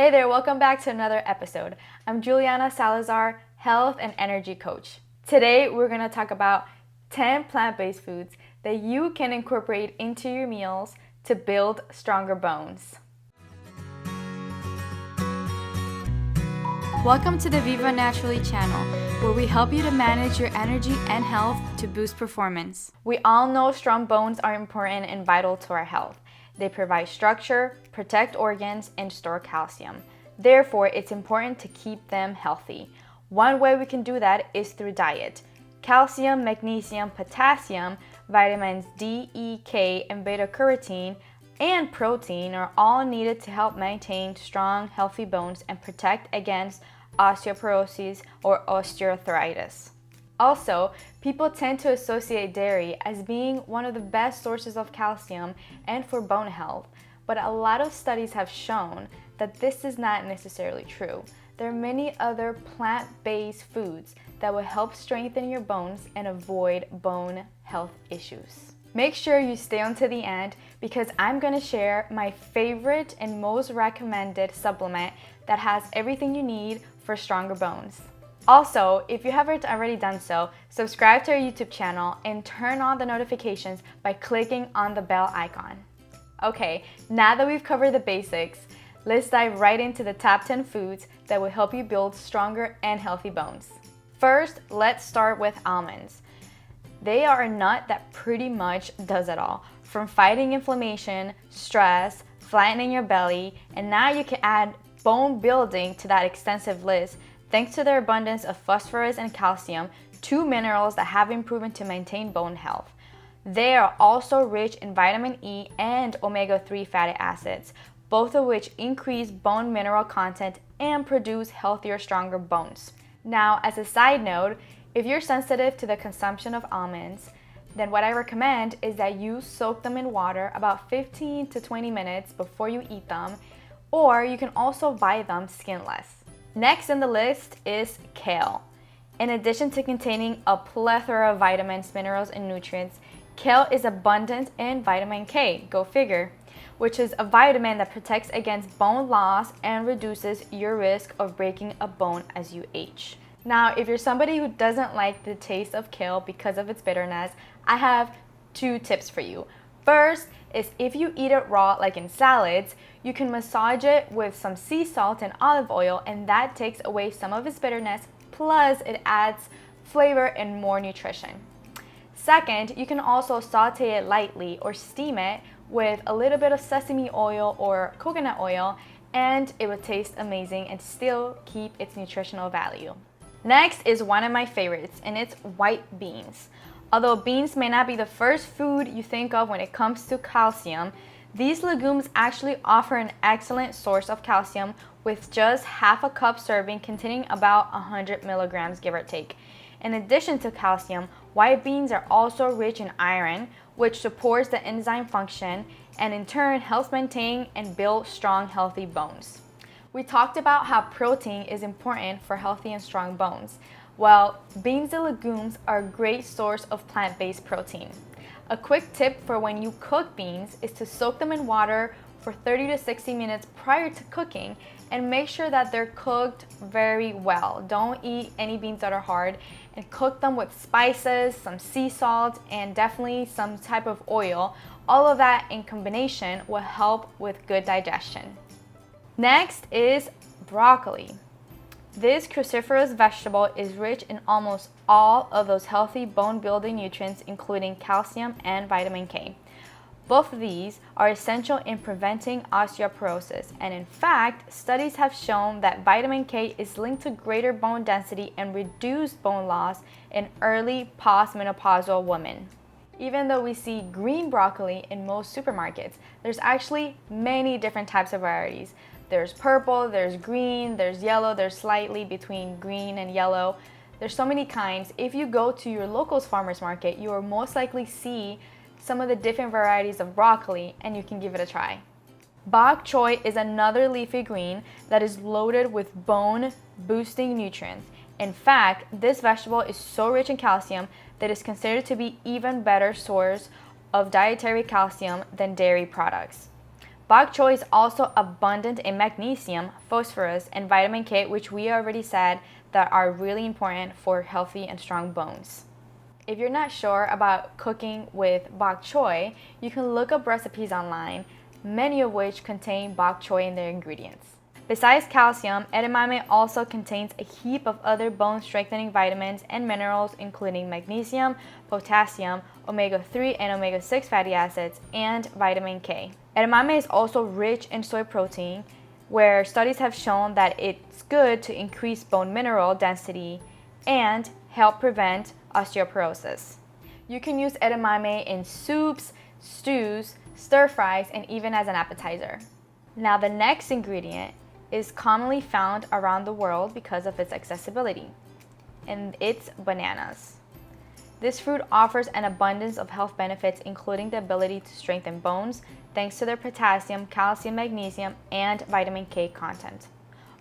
Hey there, welcome back to another episode. I'm Juliana Salazar, health and energy coach. Today we're going to talk about 10 plant-based foods that you can incorporate into your meals to build stronger bones. Welcome to the Viva Naturally channel, where we help you to manage your energy and health to boost performance. We all know strong bones are important and vital to our health. They provide structure, protect organs, and store calcium. Therefore, it's important to keep them healthy. One way we can do that is through diet. Calcium, magnesium, potassium, vitamins D, E, K, and beta-carotene, and protein are all needed to help maintain strong, healthy bones and protect against osteoporosis or osteoarthritis. Also, people tend to associate dairy as being one of the best sources of calcium and for bone health, but a lot of studies have shown that this is not necessarily true. There are many other plant-based foods that will help strengthen your bones and avoid bone health issues. Make sure you stay until the end because I'm going to share my favorite and most recommended supplement that has everything you need for stronger bones. Also, if you haven't already done so, subscribe to our YouTube channel and turn on the notifications by clicking on the bell icon. Okay, now that we've covered the basics, let's dive right into the top 10 foods that will help you build stronger and healthy bones. First, let's start with almonds. They are a nut that pretty much does it all, from fighting inflammation, stress, flattening your belly, and now you can add bone building to that extensive list thanks to their abundance of phosphorus and calcium, two minerals that have been proven to maintain bone health. They are also rich in vitamin E and omega-3 fatty acids, both of which increase bone mineral content and produce healthier, stronger bones. Now, as a side note, if you're sensitive to the consumption of almonds, then what I recommend is that you soak them in water about 15 to 20 minutes before you eat them, or you can also buy them skinless. Next in the list is kale. In addition to containing a plethora of vitamins, minerals, and nutrients, kale is abundant in vitamin K, go figure, which is a vitamin that protects against bone loss and reduces your risk of breaking a bone as you age. Now, if you're somebody who doesn't like the taste of kale because of its bitterness, I have two tips for you. First is if you eat it raw, like in salads, you can massage it with some sea salt and olive oil, and that takes away some of its bitterness, plus it adds flavor and more nutrition. Second, you can also saute it lightly or steam it with a little bit of sesame oil or coconut oil, and it would taste amazing and still keep its nutritional value. Next is one of my favorites, and it's white beans. Although beans may not be the first food you think of when it comes to calcium, these legumes actually offer an excellent source of calcium with just half a cup serving containing about 100 milligrams, give or take. In addition to calcium, white beans are also rich in iron, which supports the enzyme function and in turn helps maintain and build strong, healthy bones. We talked about how protein is important for healthy and strong bones. Well, beans and legumes are a great source of plant-based protein. A quick tip for when you cook beans is to soak them in water for 30 to 60 minutes prior to cooking and make sure that they're cooked very well. Don't eat any beans that are hard and cook them with spices, some sea salt, and definitely some type of oil. All of that in combination will help with good digestion. Next is broccoli. This cruciferous vegetable is rich in almost all of those healthy bone-building nutrients, including calcium and vitamin K. Both of these are essential in preventing osteoporosis, and in fact, studies have shown that vitamin K is linked to greater bone density and reduced bone loss in early postmenopausal women. Even though we see green broccoli in most supermarkets, there's actually many different types of varieties. There's purple, there's green, there's yellow, there's slightly between green and yellow. There's so many kinds. If you go to your local farmer's market, you will most likely see some of the different varieties of broccoli, and you can give it a try. Bok choy is another leafy green that is loaded with bone-boosting nutrients. In fact, this vegetable is so rich in calcium that it's considered to be even better source of dietary calcium than dairy products. Bok choy is also abundant in magnesium, phosphorus, and vitamin K, which we already said that are really important for healthy and strong bones. If you're not sure about cooking with bok choy, you can look up recipes online, many of which contain bok choy in their ingredients. Besides calcium, edamame also contains a heap of other bone-strengthening vitamins and minerals, including magnesium, potassium, omega-3 and omega-6 fatty acids, and vitamin K. Edamame is also rich in soy protein, where studies have shown that it's good to increase bone mineral density and help prevent osteoporosis. You can use edamame in soups, stews, stir fries, and even as an appetizer. Now, the next ingredient is commonly found around the world because of its accessibility, and it's bananas. This fruit offers an abundance of health benefits, including the ability to strengthen bones thanks to their potassium, calcium, magnesium, and vitamin K content.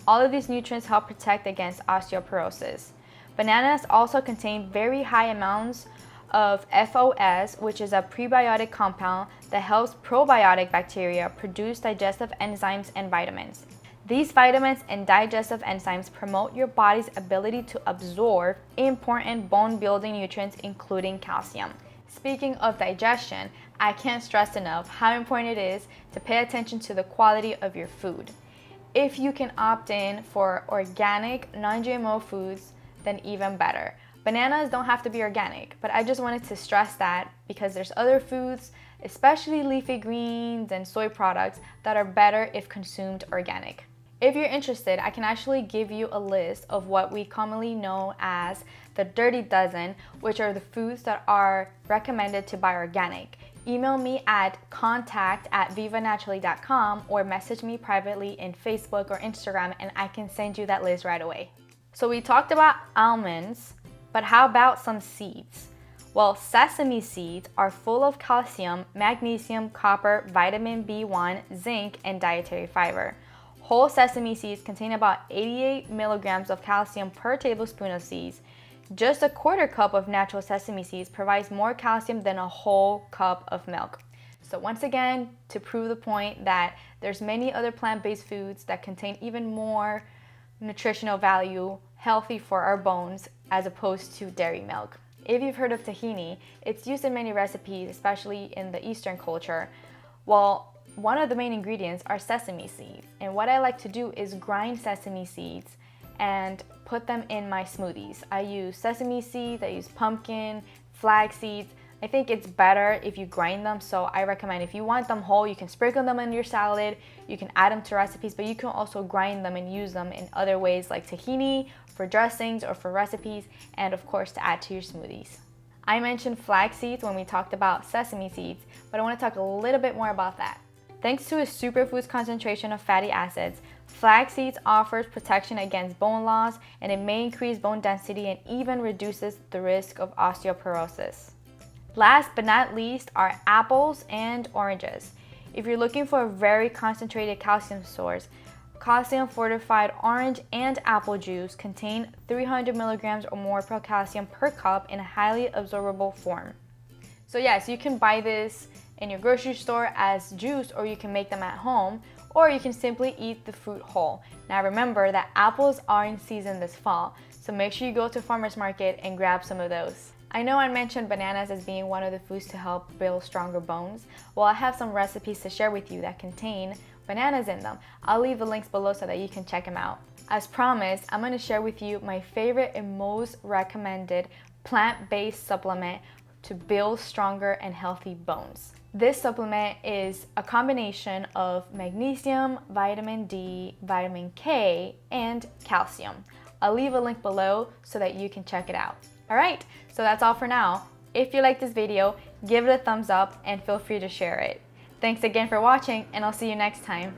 All of these nutrients help protect against osteoporosis. Bananas also contain very high amounts of FOS, which is a prebiotic compound that helps probiotic bacteria produce digestive enzymes and vitamins. These vitamins and digestive enzymes promote your body's ability to absorb important bone-building nutrients, including calcium. Speaking of digestion, I can't stress enough how important it is to pay attention to the quality of your food. If you can opt in for organic, non-GMO foods, then even better. Bananas don't have to be organic, but I just wanted to stress that because there's other foods, especially leafy greens and soy products, that are better if consumed organic. If you're interested, I can actually give you a list of what we commonly know as the Dirty Dozen, which are the foods that are recommended to buy organic. Email me at contact@vivanaturally.com or message me privately in Facebook or Instagram and I can send you that list right away. So we talked about almonds, but how about some seeds? Well, sesame seeds are full of calcium, magnesium, copper, vitamin B1, zinc, and dietary fiber. Whole sesame seeds contain about 88 milligrams of calcium per tablespoon of seeds. Just a quarter cup of natural sesame seeds provides more calcium than a whole cup of milk. So once again, to prove the point that there's many other plant-based foods that contain even more nutritional value, healthy for our bones, as opposed to dairy milk. If you've heard of tahini, it's used in many recipes, especially in the Eastern culture. Well, one of the main ingredients are sesame seeds, and what I like to do is grind sesame seeds and put them in my smoothies. I use sesame seeds, I use pumpkin, flax seeds. I think it's better if you grind them, so I recommend if you want them whole, you can sprinkle them in your salad, you can add them to recipes, but you can also grind them and use them in other ways like tahini, for dressings or for recipes, and of course to add to your smoothies. I mentioned flax seeds when we talked about sesame seeds, but I want to talk a little bit more about that. Thanks to its superfoods concentration of fatty acids, flax seeds offers protection against bone loss, and it may increase bone density and even reduces the risk of osteoporosis. Last but not least are apples and oranges. If you're looking for a very concentrated calcium source, calcium fortified orange and apple juice contain 300 milligrams or more per calcium per cup in a highly absorbable form. So yes, you can buy this in your grocery store as juice, or you can make them at home, or you can simply eat the fruit whole. Now remember that apples are in season this fall, so make sure you go to farmer's market and grab some of those. I know I mentioned bananas as being one of the foods to help build stronger bones. Well, I have some recipes to share with you that contain bananas in them. I'll leave the links below so that you can check them out. As promised, I'm going to share with you my favorite and most recommended plant-based supplement to build stronger and healthy bones. This supplement is a combination of magnesium, vitamin D, vitamin K, and calcium. I'll leave a link below so that you can check it out. Alright, so that's all for now. If you like this video, give it a thumbs up and feel free to share it. Thanks again for watching, and I'll see you next time.